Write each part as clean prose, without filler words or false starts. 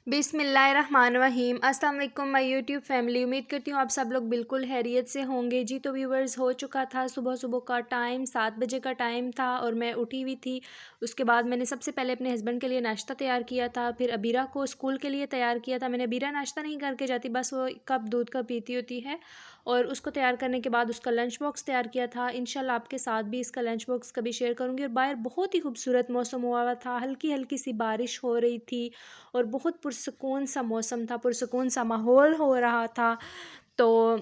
बिस्मिल्लाहिर्रहमानिर्रहीम। अस्सलाम वालेकुम माय यूट्यूब फैमिली। उम्मीद करती हूँ आप सब लोग बिल्कुल खैरियत से होंगे। जी तो व्यूवर्स, हो चुका था सुबह सुबह का टाइम, 7 बजे का टाइम था और मैं उठी हुई थी। उसके बाद मैंने सबसे पहले अपने हस्बैंड के लिए नाश्ता तैयार किया था, फिर अबीरा को स्कूल के लिए तैयार किया था। मैंने अबीरा नाश्ता नहीं करके जाती, बस वो कप दूध का पीती होती है। और उसको तैयार करने के बाद उसका लंच बॉक्स तैयार किया था। इंशाल्लाह आपके साथ भी इसका लंच बॉक्स कभी शेयर करूँगी। और बाहर बहुत ही खूबसूरत मौसम हुआ हुआ था, हल्की हल्की सी बारिश हो रही थी और बहुत पुरसकून सा मौसम था, पुरसकून सा माहौल हो रहा था। तो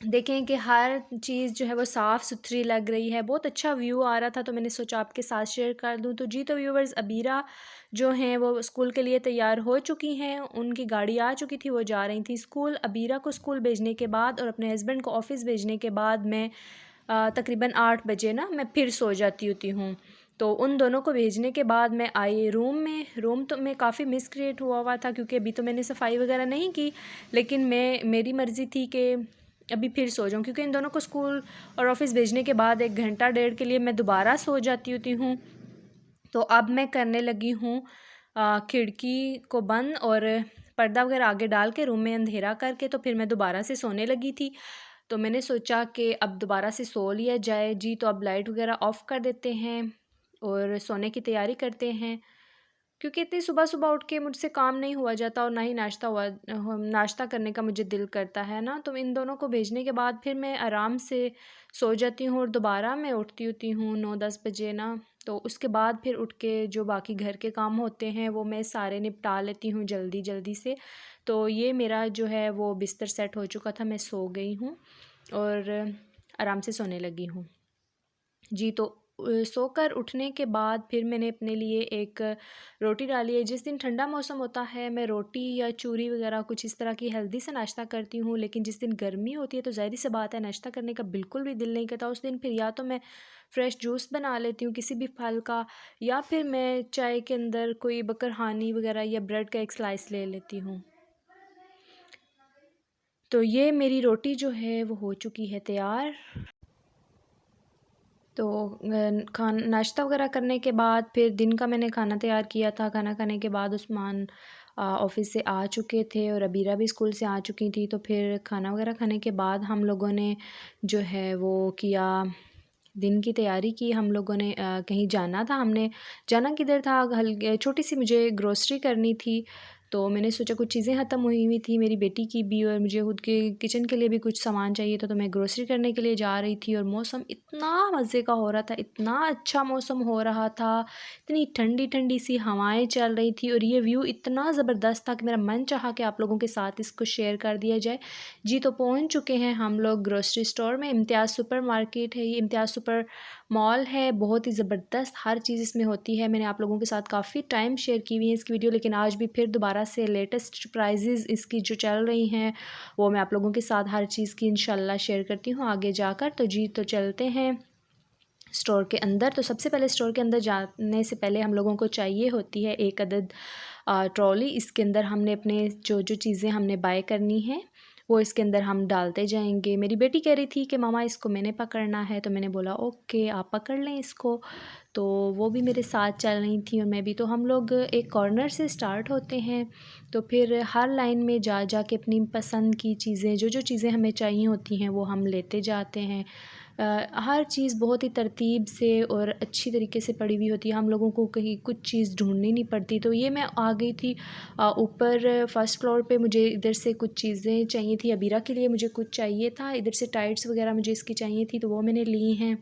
देखें कि हर चीज़ जो है वो साफ़ सुथरी लग रही है, बहुत अच्छा व्यू आ रहा था। तो मैंने सोचा आपके साथ शेयर कर दूं। तो जी तो व्यूवर्स, अबीरा जो हैं वो स्कूल के लिए तैयार हो चुकी हैं, उनकी गाड़ी आ चुकी थी, वो जा रही थी स्कूल। अबीरा को स्कूल भेजने के बाद और अपने हस्बैंड को ऑफ़िस भेजने के बाद मैं तकरीबन 8 बजे ना मैं फिर सो जाती होती हूँ। तो उन दोनों को भेजने के बाद मैं आई रूम में। रूम तो में काफ़ी मिस क्रिएट हुआ हुआ था, क्योंकि अभी तो मैंने सफाई वगैरह नहीं की, लेकिन मेरी मर्ज़ी थी कि अभी फिर सो जाऊँ, क्योंकि इन दोनों को स्कूल और ऑफ़िस भेजने के बाद 1 घंटा डेढ़ के लिए मैं दोबारा सो जाती होती हूँ। तो अब मैं करने लगी हूँ खिड़की को बंद और पर्दा वगैरह आगे डाल के रूम में अंधेरा करके, तो फिर मैं दोबारा से सोने लगी थी। तो मैंने सोचा कि अब दोबारा से सो लिया जाए। जी तो अब लाइट वगैरह ऑफ़ कर देते हैं और सोने की तैयारी करते हैं, क्योंकि इतनी सुबह सुबह उठ के मुझसे काम नहीं हुआ जाता और ना ही नाश्ता करने का मुझे दिल करता है ना। तो इन दोनों को भेजने के बाद फिर मैं आराम से सो जाती हूँ और दोबारा मैं उठती होती हूँ 9-10 बजे ना। तो उसके बाद फिर उठ के जो बाकी घर के काम होते हैं वो मैं सारे निपटा लेती हूँ जल्दी जल्दी से। तो ये मेरा जो है वो बिस्तर सेट हो चुका था, मैं सो गई हूँ और आराम से सोने लगी हूँ। जी तो सोकर उठने के बाद फिर मैंने अपने लिए एक रोटी डाली है। जिस दिन ठंडा मौसम होता है मैं रोटी या चूरी वगैरह कुछ इस तरह की हेल्दी से नाश्ता करती हूँ, लेकिन जिस दिन गर्मी होती है तो ज़ाहिर सी बात है नाश्ता करने का बिल्कुल भी दिल नहीं करता। उस दिन फिर या तो मैं फ्रेश जूस बना लेती हूँ किसी भी फल का, या फिर मैं चाय के अंदर कोई बकरहानी वगैरह या ब्रेड का एक स्लाइस ले लेती हूँ। तो ये मेरी रोटी जो है वो हो चुकी है तैयार। तो नाश्ता वगैरह करने के बाद फिर दिन का मैंने खाना तैयार किया था। खाना खाने के बाद उस्मान ऑफ़िस से आ चुके थे और अबीरा भी स्कूल से आ चुकी थी। तो फिर खाना वगैरह खाने के बाद हम लोगों ने जो है वो किया, दिन की तैयारी की। हम लोगों ने कहीं जाना था। हमने जाना किधर था, छोटी सी मुझे ग्रोसरी करनी थी। तो मैंने सोचा कुछ चीज़ें ख़त्म हुई हुई थी मेरी बेटी की भी, और मुझे खुद के किचन के लिए भी कुछ सामान चाहिए था। तो मैं ग्रोसरी करने के लिए जा रही थी और मौसम इतना मज़े का हो रहा था, इतना अच्छा मौसम हो रहा था, इतनी ठंडी ठंडी सी हवाएं चल रही थी और ये व्यू इतना ज़बरदस्त था कि मेरा मन चाहा कि आप लोगों के साथ इसको शेयर कर दिया जाए। जी तो पहुंच चुके हैं हम लोग ग्रोसरी स्टोर में। इम्तियाज़ सुपर मार्केट है ये, इम्तियाज़ सुपर मॉल है। बहुत ही ज़बरदस्त हर चीज़ इसमें होती है। मैंने आप लोगों के साथ काफ़ी टाइम शेयर की हुई है इसकी वीडियो, लेकिन आज भी फिर दोबारा से लेटेस्ट प्राइजेज़ इसकी जो चल रही हैं वो मैं आप लोगों के साथ हर चीज़ की इंशाल्लाह शेयर करती हूँ आगे जाकर। तो जी तो चलते हैं स्टोर के अंदर। तो सबसे पहले स्टोर के अंदर जाने से पहले हम लोगों को चाहिए होती है एक अदद ट्रॉली। इसके अंदर हमने अपने जो जो चीज़ें हमने बाय करनी है वो इसके अंदर हम डालते जाएंगे। मेरी बेटी कह रही थी कि मामा इसको मैंने पकड़ना है, तो मैंने बोला ओके आप पकड़ लें इसको। तो वो भी मेरे साथ चल रही थी और मैं भी। तो हम लोग एक कॉर्नर से स्टार्ट होते हैं, तो फिर हर लाइन में जा जा के अपनी पसंद की चीज़ें जो जो चीज़ें हमें चाहिए होती हैं वो हम लेते जाते हैं। हर चीज़ बहुत ही तरतीब से और अच्छी तरीके से पड़ी हुई होती है, हम लोगों को कहीं कुछ चीज़ ढूंढनी नहीं पड़ती। तो ये मैं आ गई थी ऊपर फर्स्ट फ्लोर पे। मुझे इधर से कुछ चीज़ें चाहिए थी, अबीरा के लिए मुझे कुछ चाहिए था, इधर से टाइट्स वगैरह मुझे इसकी चाहिए थी तो वो मैंने ली हैं।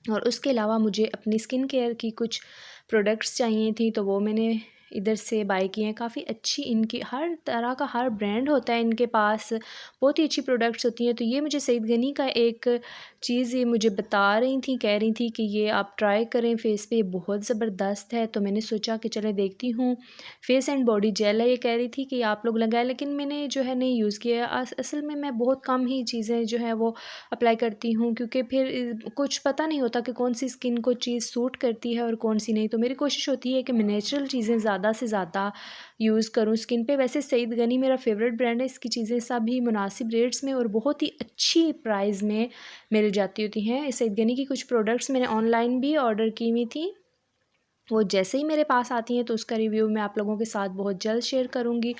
और उसके अलावा मुझे अपनी स्किन केयर की कुछ प्रोडक्ट्स चाहिए थी तो वो मैंने इधर से बाय किए हैं। काफ़ी अच्छी इनकी हर तरह का हर ब्रांड होता है इनके पास, बहुत ही अच्छी प्रोडक्ट्स होती हैं। तो ये मुझे सईद गनी का एक चीज़ ये मुझे बता रही थी, कह रही थी कि ये आप ट्राई करें फेस पे, बहुत ज़बरदस्त है। तो मैंने सोचा कि चले देखती हूँ। फेस एंड बॉडी जेल है, ये कह रही थी कि आप लोग लगाएं, लेकिन मैंने जो है नहीं यूज़ किया। असल में मैं बहुत कम ही चीज़ें जो है वो अप्लाई करती हूँ, क्योंकि फिर कुछ पता नहीं होता कि कौन सी स्किन को चीज़ सूट करती है और कौन सी नहीं। तो मेरी कोशिश होती है कि मैं नेचुरल चीज़ें ज़्यादा से ज़्यादा यूज़ करूँ स्किन पे। वैसे सईद गनी मेरा फेवरेट ब्रांड है, इसकी चीज़ें सभी मुनासिब रेट्स में और बहुत ही अच्छी प्राइस में मिल जाती होती हैं। सईद गनी की कुछ प्रोडक्ट्स मैंने ऑनलाइन भी ऑर्डर की हुई थी वो जैसे ही मेरे पास आती हैं तो उसका रिव्यू मैं आप लोगों के साथ बहुत जल्द शेयर करूँगी।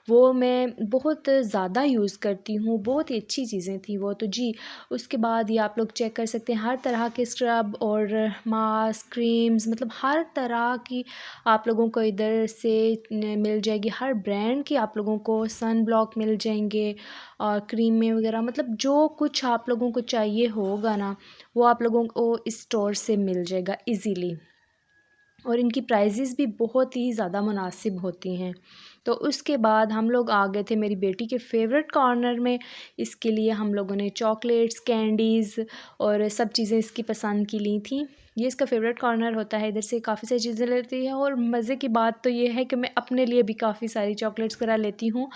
वो मैं बहुत ज़्यादा यूज़ करती हूँ, बहुत ही अच्छी चीज़ें थी वो तो जी। उसके बाद ये आप लोग चेक कर सकते हैं, हर तरह के स्क्रब और मास्क, क्रीम्स, मतलब हर तरह की आप लोगों को इधर से मिल जाएगी। हर ब्रांड की आप लोगों को सन ब्लॉक मिल जाएंगे और क्रीमें वगैरह, मतलब जो कुछ आप लोगों को चाहिए होगा ना, वो आप लोगों को इस स्टोर से मिल जाएगा ईज़िली। और इनकी प्राइजेज़ भी बहुत ही ज़्यादा मुनासिब होती हैं। तो उसके बाद हम लोग आ गए थे मेरी बेटी के फेवरेट कॉर्नर में। इसके लिए हम लोगों ने चॉकलेट्स, कैंडीज़ और सब चीज़ें इसकी पसंद की ली थी। ये इसका फेवरेट कॉर्नर होता है, इधर से काफ़ी सारी चीज़ें लेती है। और मज़े की बात तो ये है कि मैं अपने लिए भी काफ़ी सारी चॉकलेट्स वगैरह लेती हूँ।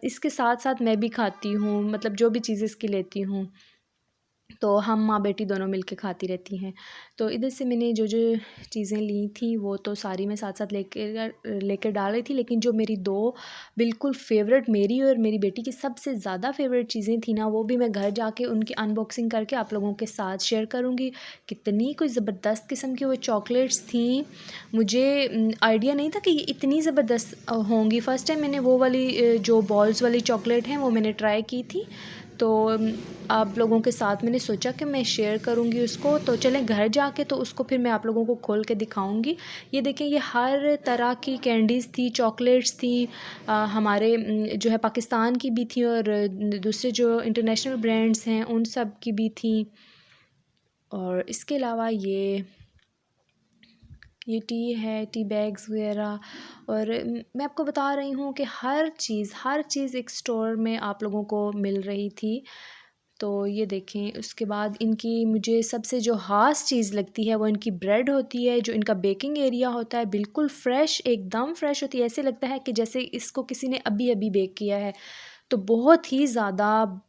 इसके साथ साथ मैं भी खाती हूँ, मतलब जो भी चीज़ें इसकी लेती हूँ तो हम माँ बेटी दोनों मिलके खाती रहती हैं। तो इधर से मैंने जो जो चीज़ें ली थी वो तो सारी मैं साथ साथ लेकर डाल रही थी, लेकिन जो मेरी दो बिल्कुल फ़ेवरेट, मेरी और मेरी बेटी की सबसे ज़्यादा फ़ेवरेट चीज़ें थी ना, वो भी मैं घर जाके उनकी अनबॉक्सिंग करके आप लोगों के साथ शेयर करूँगी। कितनी कोई ज़बरदस्त किस्म की वो चॉकलेट्स थी, मुझे आइडिया नहीं था कि ये इतनी ज़बरदस्त होंगी। फ़र्स्ट टाइम मैंने वो वाली जो बॉल्स वाली चॉकलेट हैं वो मैंने ट्राई की थी। तो आप लोगों के साथ मैंने सोचा कि मैं शेयर करूँगी उसको। तो चलें घर जाके तो उसको फिर मैं आप लोगों को खोल के दिखाऊँगी। ये देखें, ये हर तरह की कैंडीज़ थी, चॉकलेट्स थी। हमारे जो है पाकिस्तान की भी थी और दूसरे जो इंटरनेशनल ब्रांड्स हैं उन सब की भी थी। और इसके अलावा ये टी है, टी बैग्स वगैरह। और मैं आपको बता रही हूँ कि हर चीज़ एक स्टोर में आप लोगों को मिल रही थी। तो ये देखें, उसके बाद इनकी मुझे सबसे जो ख़ास चीज़ लगती है वो इनकी ब्रेड होती है। जो इनका बेकिंग एरिया होता है बिल्कुल फ़्रेश, एकदम फ़्रेश होती है। ऐसे लगता है कि जैसे इसको किसी ने अभी-अभी बेक किया है। तो बहुत ही ज़्यादा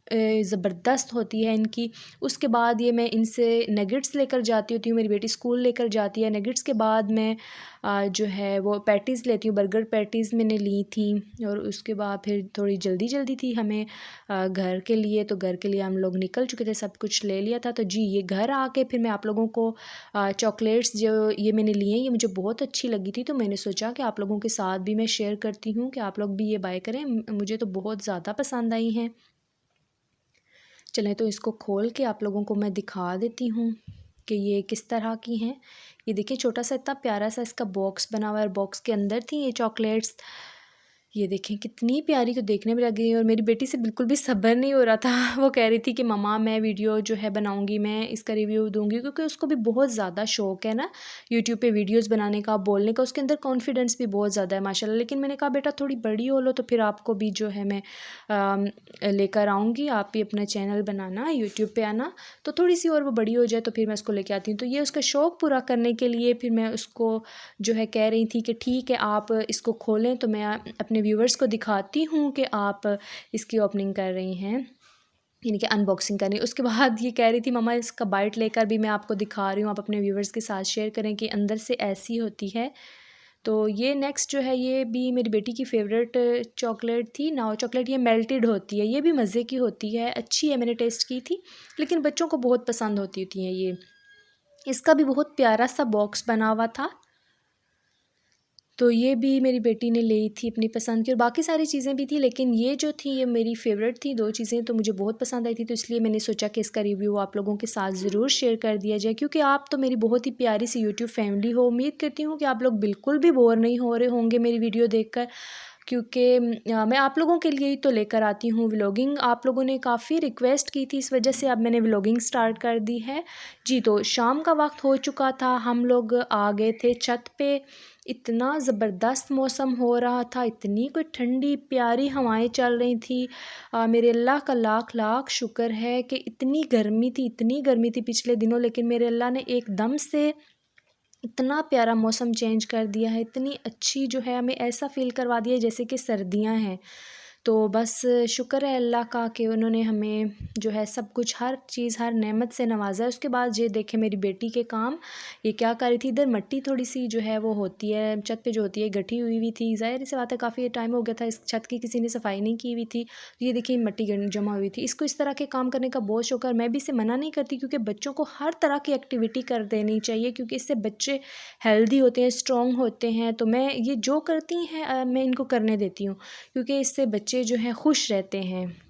ज़बरदस्त होती है इनकी। उसके बाद ये मैं इनसे नगेट्स लेकर जाती होती हूँ, मेरी बेटी स्कूल लेकर जाती है। नगेट्स के बाद मैं जो है वो पैटीज़ लेती हूँ, बर्गर पैटीज़ मैंने ली थी। और उसके बाद फिर थोड़ी जल्दी थी हमें घर के लिए, तो घर के लिए हम लोग निकल चुके थे, सब कुछ ले लिया था। तो जी, ये घर आके फिर मैं आप लोगों को चॉकलेट्स जो ये मैंने लिए हैं, ये मुझे बहुत अच्छी लगी थी, तो मैंने सोचा कि आप लोगों के साथ भी मैं शेयर करती हूँ कि आप लोग भी ये बाय करें। मुझे तो बहुत ज़्यादा पसंद आई हैं। चलें तो इसको खोल के आप लोगों को मैं दिखा देती हूँ कि ये किस तरह की हैं। ये देखिए, छोटा सा इतना प्यारा सा इसका बॉक्स बना हुआ है और बॉक्स के अंदर थी ये चॉकलेट्स। ये देखें कितनी प्यारी, तो देखने में लग गई। और मेरी बेटी से बिल्कुल भी सब्र नहीं हो रहा था। वो कह रही थी कि मम्मा मैं वीडियो जो है बनाऊंगी, मैं इसका रिव्यू दूंगी, क्योंकि उसको भी बहुत ज़्यादा शौक है ना यूट्यूब पे वीडियोस बनाने का, बोलने का। उसके अंदर कॉन्फिडेंस भी बहुत ज़्यादा है माशाल्लाह। लेकिन मैंने कहा बेटा थोड़ी बड़ी हो लो तो फिर आपको भी जो है मैं लेकर आऊँगी, आप भी अपना चैनल बनाना, यूट्यूब पे आना। तो थोड़ी सी और वो बड़ी हो जाए तो फिर मैं उसको लेके आती हूँ। तो ये उसका शौक़ पूरा करने के लिए फिर मैं उसको जो है कह रही थी कि ठीक है आप इसको खोलें, तो मैं अपने व्यूवर्स को दिखाती हूँ कि आप इसकी ओपनिंग कर रही हैं, यानी कि अनबॉक्सिंग करनी। उसके बाद ये कह रही थी मम्मा इसका बाइट लेकर भी मैं आपको दिखा रही हूँ, आप अपने व्यूवर्स के साथ शेयर करें कि अंदर से ऐसी होती है। तो ये नेक्स्ट जो है ये भी मेरी बेटी की फ़ेवरेट चॉकलेट थी, नाओ चॉकलेट। ये मेल्टेड होती है, ये भी मज़े की होती है, अच्छी है, मैंने टेस्ट की थी। लेकिन बच्चों को बहुत पसंद होती हैं ये। इसका भी बहुत प्यारा सा बॉक्स बना हुआ था। तो ये भी मेरी बेटी ने ली थी अपनी पसंद की, और बाकी सारी चीज़ें भी थी, लेकिन ये जो थी ये मेरी फ़ेवरेट थी। 2 चीज़ें तो मुझे बहुत पसंद आई थी, तो इसलिए मैंने सोचा कि इसका रिव्यू आप लोगों के साथ ज़रूर शेयर कर दिया जाए, क्योंकि आप तो मेरी बहुत ही प्यारी सी यूट्यूब फैमिली हो। उम्मीद करती हूँ कि आप लोग बिल्कुल भी बोर नहीं हो रहे होंगे मेरी वीडियो देखकर, क्योंकि मैं आप लोगों के लिए ही तो लेकर आती हूँ व्लॉगिंग। आप लोगों ने काफ़ी रिक्वेस्ट की थी, इस वजह से अब मैंने व्लॉगिंग स्टार्ट कर दी है। जी, तो शाम का वक्त हो चुका था, हम लोग आ गए थे छत पे। इतना ज़बरदस्त मौसम हो रहा था, इतनी कोई ठंडी प्यारी हवाएं चल रही थी। मेरे अल्लाह का लाख लाख शुक्र है कि इतनी गर्मी थी पिछले दिनों, लेकिन मेरे अल्लाह ने एकदम से इतना प्यारा मौसम चेंज कर दिया है। इतनी अच्छी जो है हमें ऐसा फ़ील करवा दिया है जैसे कि सर्दियां हैं। तो बस शुक्र है अल्लाह का कि उन्होंने हमें जो है सब कुछ, हर चीज़, हर नेमत से नवाज़ा है। उसके बाद ये देखें मेरी बेटी के काम, ये क्या कर रही थी, इधर मिट्टी थोड़ी-सी जो है वो होती है, छत पे जो होती है गठी हुई हुई थी। ज़ाहिर-सी बात है काफ़ी टाइम हो गया था इस छत की किसी ने सफाई नहीं की हुई थी। तो ये देखिए मिट्टी जमा हुई थी। इसको इस तरह के काम करने का बहुत शौक है और मैं भी इसे मना नहीं करती, क्योंकि बच्चों को हर तरह की एक्टिविटी कर देनी चाहिए, क्योंकि इससे बच्चे हेल्दी होते हैं, स्ट्रॉन्ग होते हैं। तो मैं ये जो करती हैं मैं इनको करने देती हूँ, क्योंकि इससे बच्चे जो हैं खुश रहते हैं।